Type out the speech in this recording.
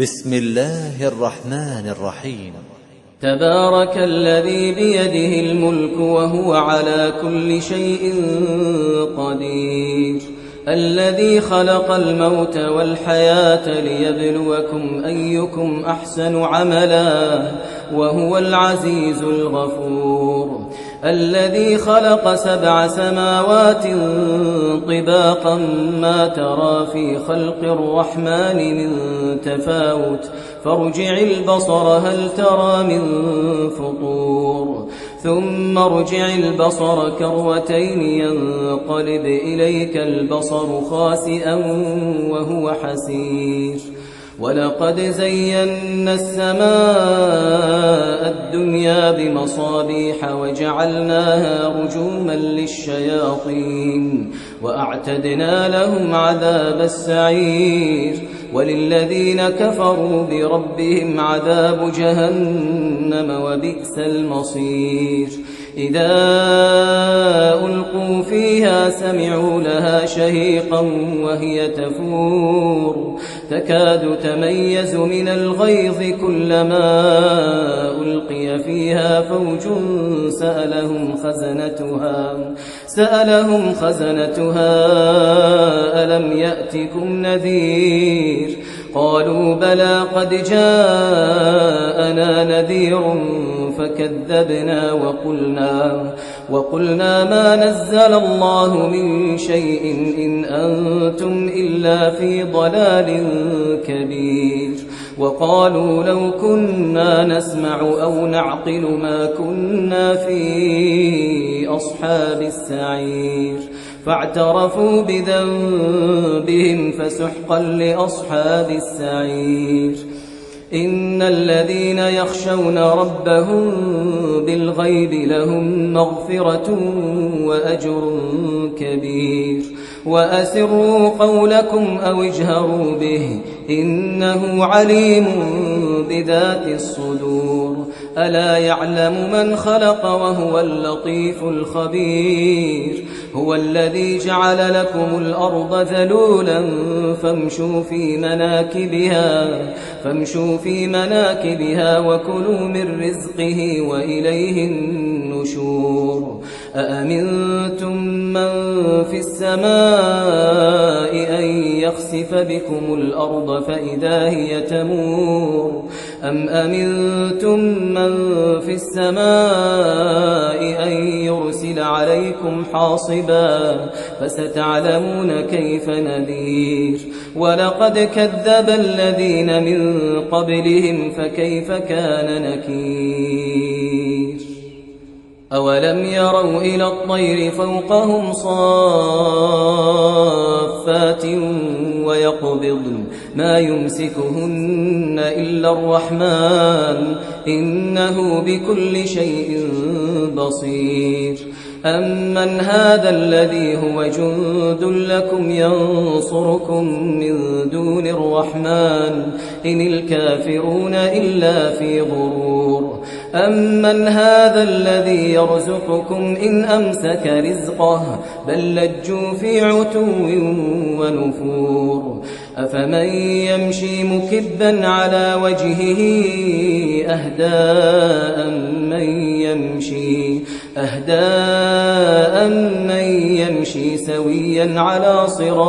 بسم الله الرحمن الرحيم. تبارك الذي بيده الملك وهو على كل شيء قدير، الذي خلق الموت والحياة ليبلوكم أيكم أحسن عملا وهو العزيز الغفور، الذي خلق 7 سماوات طباقا ما ترى في خلق الرحمن من تفاوت فارجع البصر هل ترى من فطور ثم ارجع البصر كرتين ينقلب إليك البصر خاسئا وهو حسير، ولقد زينا السماء الدنيا بمصابيح وجعلناها رجوما للشياطين وأعتدنا لهم عذاب السعير، وللذين كفروا بربهم عذاب جهنم وبئس المصير. إذا ألقوا فيها سمعوا لها شهيقا وهي تفور تكاد تميز من الغيظ كلما ألقي فيها فوج سألهم خزنتها ألم يأتكم نذير قالوا بلى قد جاءنا نذير فكذبنا وقلنا ما نزل الله من شيء إن أنتم إلا في ضلال كبير، وقالوا لو كنا نسمع أو نعقل ما كنا في أصحاب السعير، فاعترفوا بذنبهم فسحقا لأصحاب السعير. إن الذين يخشون ربهم بالغيب لهم مغفرة وأجر كبير، وأسروا قولكم أو اجهروا به إنه عليم بذات الصدور، ألا يعلم من خلق وهو اللطيف الخبير، هو الذي جعل لكم الأرض ذلولا فامشوا في مناكبها وكلوا من رزقه وإليه النشور. أأمنتم من في السماء أن يخسف بكم الأرض فإذا هي تمور أم أمنتم من في السماء أن يرسل عليكم حاصبا فستعلمون كيف نذير. ولقد كذب الذين من قبلهم فكيف كان نكير. أولم يروا إلى الطير فوقهم صافات ويقبضن ما يمسكهن إلا الرحمن إنه بكل شيء بصير. أمن هذا الذي هو جند لكم ينصركم من دون الرحمن إن الكافرون إلا في غرور. أمن هذا الذي يرزقكم إن أمسك رزقه بل لجوا في عتو ونفور. أفمن يمشي مكبا على وجهه أهدى أم من يمشي سويا على صراط